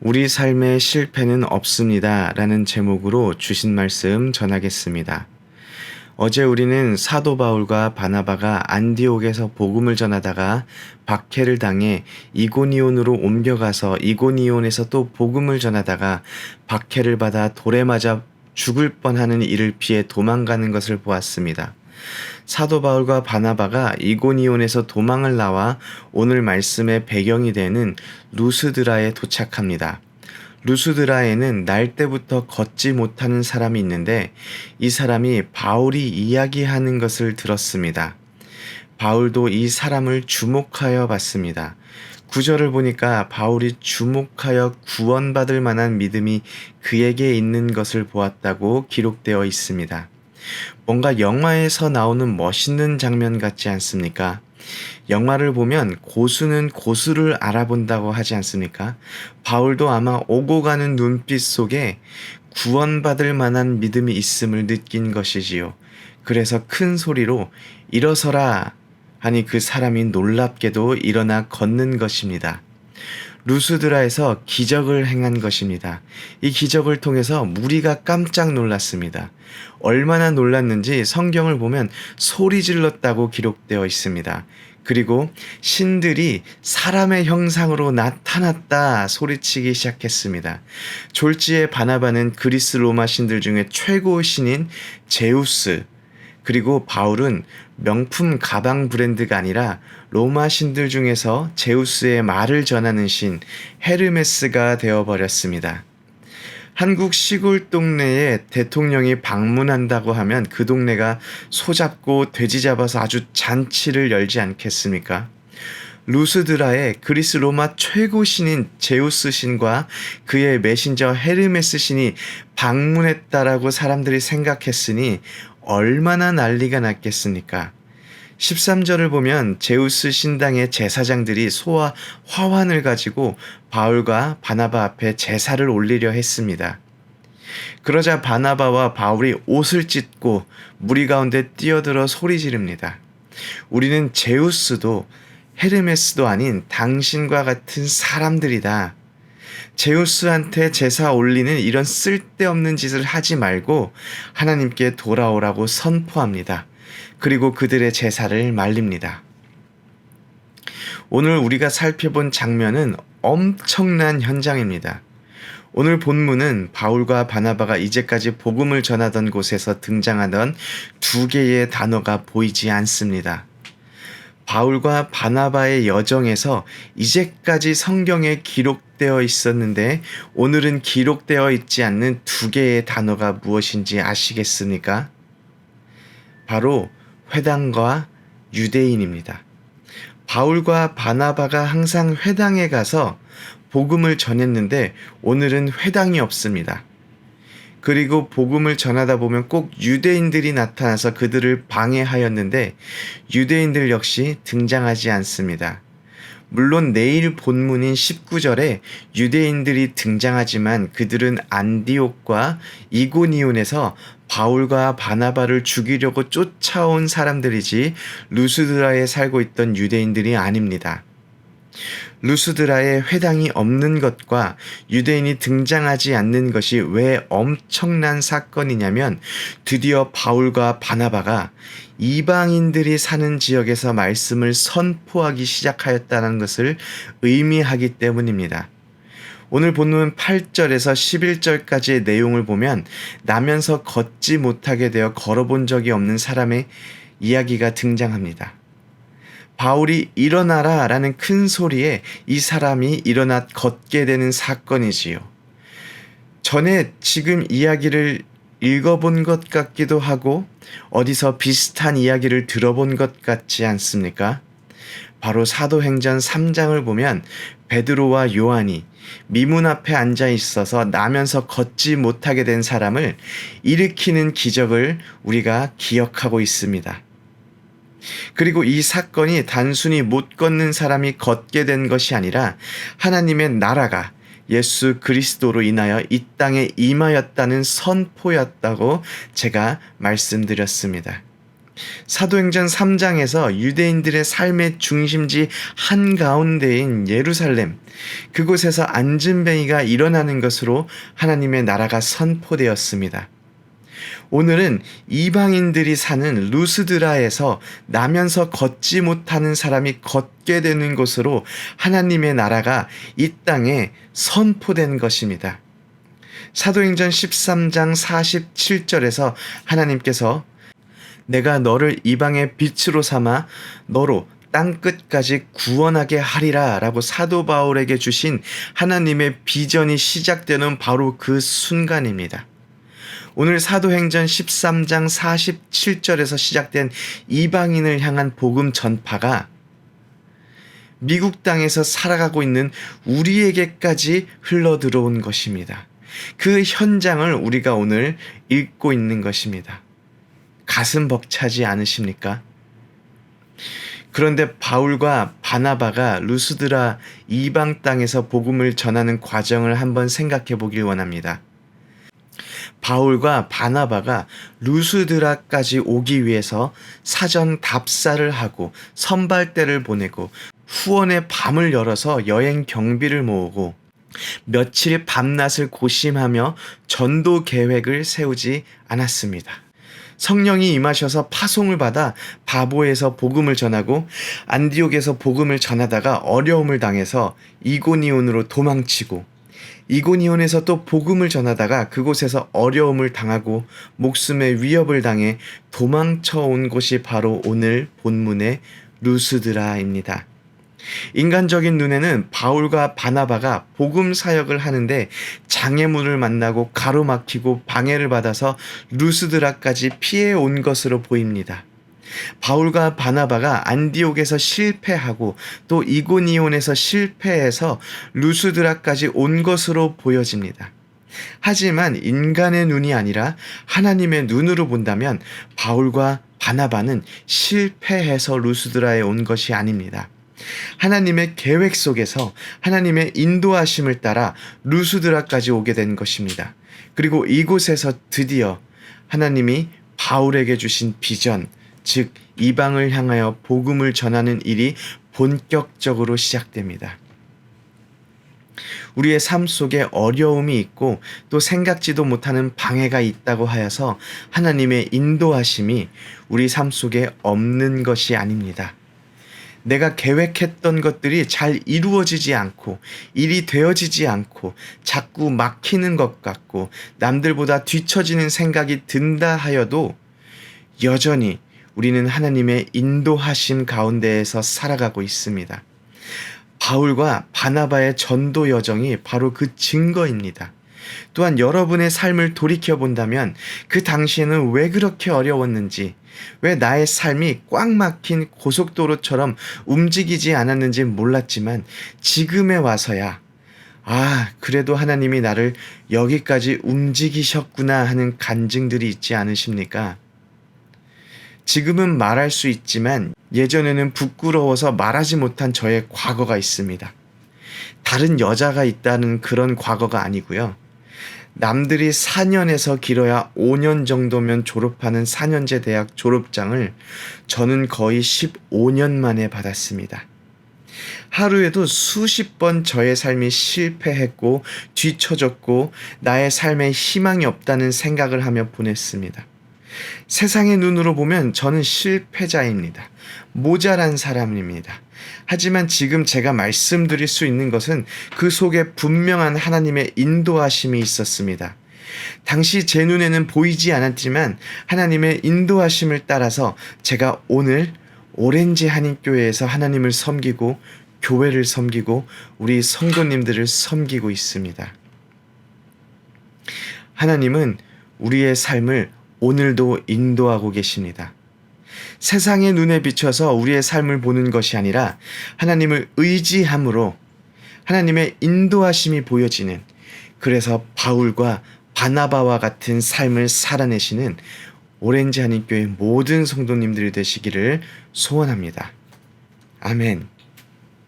우리 삶의 실패는 없습니다. 라는 제목으로 주신 말씀 전하겠습니다. 어제 우리는 사도 바울과 바나바가 안디옥에서 복음을 전하다가 박해를 당해 이고니온으로 옮겨가서 이고니온에서 또 복음을 전하다가 박해를 받아 돌에 맞아 죽을 뻔하는 일을 피해 도망가는 것을 보았습니다. 사도 바울과 바나바가 이고니온에서 도망을 나와 오늘 말씀의 배경이 되는 루스드라에 도착합니다. 루스드라에는 날 때부터 걷지 못하는 사람이 있는데 이 사람이 바울이 이야기하는 것을 들었습니다. 바울도 이 사람을 주목하여 봤습니다. 구절을 보니까 바울이 주목하여 구원받을 만한 믿음이 그에게 있는 것을 보았다고 기록되어 있습니다. 뭔가 영화에서 나오는 멋있는 장면 같지 않습니까? 영화를 보면 고수는 고수를 알아본다고 하지 않습니까? 바울도 아마 오고 가는 눈빛 속에 구원받을 만한 믿음이 있음을 느낀 것이지요. 그래서 큰 소리로 일어서라 하니 그 사람이 놀랍게도 일어나 걷는 것입니다. 루스드라에서 기적을 행한 것입니다. 이 기적을 통해서 무리가 깜짝 놀랐습니다. 얼마나 놀랐는지 성경을 보면 소리 질렀다고 기록되어 있습니다. 그리고 신들이 사람의 형상으로 나타났다 소리치기 시작했습니다. 졸지에 바나바는 그리스 로마 신들 중에 최고 신인 제우스, 그리고 바울은 명품 가방 브랜드가 아니라 로마 신들 중에서 제우스의 말을 전하는 신 헤르메스가 되어버렸습니다. 한국 시골 동네에 대통령이 방문한다고 하면 그 동네가 소잡고 돼지 잡아서 아주 잔치를 열지 않겠습니까? 루스드라의 그리스 로마 최고 신인 제우스 신과 그의 메신저 헤르메스 신이 방문했다라고 사람들이 생각했으니 얼마나 난리가 났겠습니까? 13절을 보면 제우스 신당의 제사장들이 소와 화환을 가지고 바울과 바나바 앞에 제사를 올리려 했습니다. 그러자 바나바와 바울이 옷을 찢고 무리 가운데 뛰어들어 소리 지릅니다. 우리는 제우스도 헤르메스도 아닌 당신과 같은 사람들이다. 제우스한테 제사 올리는 이런 쓸데없는 짓을 하지 말고 하나님께 돌아오라고 선포합니다. 그리고 그들의 제사를 말립니다. 오늘 우리가 살펴본 장면은 엄청난 현장입니다. 오늘 본문은 바울과 바나바가 이제까지 복음을 전하던 곳에서 등장하던 두 개의 단어가 보이지 않습니다. 바울과 바나바의 여정에서 이제까지 성경에 기록되어 있었는데 오늘은 기록되어 있지 않는 두 개의 단어가 무엇인지 아시겠습니까? 바로 회당과 유대인입니다. 바울과 바나바가 항상 회당에 가서 복음을 전했는데 오늘은 회당이 없습니다. 그리고 복음을 전하다 보면 꼭 유대인들이 나타나서 그들을 방해하였는데 유대인들 역시 등장하지 않습니다. 물론 내일 본문인 19절에 유대인들이 등장하지만 그들은 안디옥과 이고니온에서 바울과 바나바를 죽이려고 쫓아온 사람들이지 루스드라에 살고 있던 유대인들이 아닙니다. 루스드라에 회당이 없는 것과 유대인이 등장하지 않는 것이 왜 엄청난 사건이냐면 드디어 바울과 바나바가 이방인들이 사는 지역에서 말씀을 선포하기 시작하였다는 것을 의미하기 때문입니다. 오늘 본문 8절에서 11절까지의 내용을 보면 나면서 걷지 못하게 되어 걸어본 적이 없는 사람의 이야기가 등장합니다. 바울이 일어나라 라는 큰 소리에 이 사람이 일어나 걷게 되는 사건이지요. 전에 지금 이야기를 읽어본 것 같기도 하고 어디서 비슷한 이야기를 들어본 것 같지 않습니까? 바로 사도행전 3장을 보면 베드로와 요한이 미문 앞에 앉아 있어서 나면서 걷지 못하게 된 사람을 일으키는 기적을 우리가 기억하고 있습니다. 그리고 이 사건이 단순히 못 걷는 사람이 걷게 된 것이 아니라 하나님의 나라가 예수 그리스도로 인하여 이 땅에 임하였다는 선포였다고 제가 말씀드렸습니다. 사도행전 3장에서 유대인들의 삶의 중심지 한가운데인 예루살렘, 그곳에서 안진뱅이가 일어나는 것으로 하나님의 나라가 선포되었습니다. 오늘은 이방인들이 사는 루스드라에서 나면서 걷지 못하는 사람이 걷게 되는 곳으로 하나님의 나라가 이 땅에 선포된 것입니다. 사도행전 13장 47절에서 하나님께서 내가 너를 이방의 빛으로 삼아 너로 땅끝까지 구원하게 하리라 라고 사도 바울에게 주신 하나님의 비전이 시작되는 바로 그 순간입니다. 오늘 사도행전 13장 47절에서 시작된 이방인을 향한 복음 전파가 미국 땅에서 살아가고 있는 우리에게까지 흘러들어온 것입니다. 그 현장을 우리가 오늘 읽고 있는 것입니다. 가슴 벅차지 않으십니까? 그런데 바울과 바나바가 루스드라 이방 땅에서 복음을 전하는 과정을 한번 생각해 보길 원합니다. 바울과 바나바가 루스드라까지 오기 위해서 사전 답사를 하고 선발대를 보내고 후원의 밤을 열어서 여행 경비를 모으고 며칠 밤낮을 고심하며 전도 계획을 세우지 않았습니다. 성령이 임하셔서 파송을 받아 바보에서 복음을 전하고 안디옥에서 복음을 전하다가 어려움을 당해서 이고니온으로 도망치고 이고니온에서 또 복음을 전하다가 그곳에서 어려움을 당하고 목숨의 위협을 당해 도망쳐 온 곳이 바로 오늘 본문의 루스드라입니다. 인간적인 눈에는 바울과 바나바가 복음 사역을 하는데 장애물을 만나고 가로막히고 방해를 받아서 루스드라까지 피해 온 것으로 보입니다. 바울과 바나바가 안디옥에서 실패하고 또 이고니온에서 실패해서 루스드라까지 온 것으로 보여집니다. 하지만 인간의 눈이 아니라 하나님의 눈으로 본다면 바울과 바나바는 실패해서 루스드라에 온 것이 아닙니다. 하나님의 계획 속에서 하나님의 인도하심을 따라 루스드라까지 오게 된 것입니다. 그리고 이곳에서 드디어 하나님이 바울에게 주신 비전, 즉 이방을 향하여 복음을 전하는 일이 본격적으로 시작됩니다. 우리의 삶 속에 어려움이 있고 또 생각지도 못하는 방해가 있다고 하여서 하나님의 인도하심이 우리 삶 속에 없는 것이 아닙니다. 내가 계획했던 것들이 잘 이루어지지 않고 일이 되어지지 않고 자꾸 막히는 것 같고 남들보다 뒤처지는 생각이 든다 하여도 여전히 우리는 하나님의 인도하심 가운데에서 살아가고 있습니다. 바울과 바나바의 전도 여정이 바로 그 증거입니다. 또한 여러분의 삶을 돌이켜본다면 그 당시에는 왜 그렇게 어려웠는지, 왜 나의 삶이 꽉 막힌 고속도로처럼 움직이지 않았는지 몰랐지만 지금에 와서야 그래도 하나님이 나를 여기까지 움직이셨구나 하는 간증들이 있지 않으십니까? 지금은 말할 수 있지만 예전에는 부끄러워서 말하지 못한 저의 과거가 있습니다. 다른 여자가 있다는 그런 과거가 아니고요. 남들이 4년에서 길어야 5년 정도면 졸업하는 4년제 대학 졸업장을 저는 거의 15년 만에 받았습니다. 하루에도 수십 번 저의 삶이 실패했고 뒤처졌고 나의 삶에 희망이 없다는 생각을 하며 보냈습니다. 세상의 눈으로 보면 저는 실패자입니다. 모자란 사람입니다. 하지만 지금 제가 말씀드릴 수 있는 것은 그 속에 분명한 하나님의 인도하심이 있었습니다. 당시 제 눈에는 보이지 않았지만 하나님의 인도하심을 따라서 제가 오늘 오렌지 한인교회에서 하나님을 섬기고 교회를 섬기고 우리 성도님들을 섬기고 있습니다. 하나님은 우리의 삶을 오늘도 인도하고 계십니다. 세상의 눈에 비춰서 우리의 삶을 보는 것이 아니라 하나님을 의지함으로 하나님의 인도하심이 보여지는, 그래서 바울과 바나바와 같은 삶을 살아내시는 오렌지 한인교회 모든 성도님들이 되시기를 소원합니다. 아멘.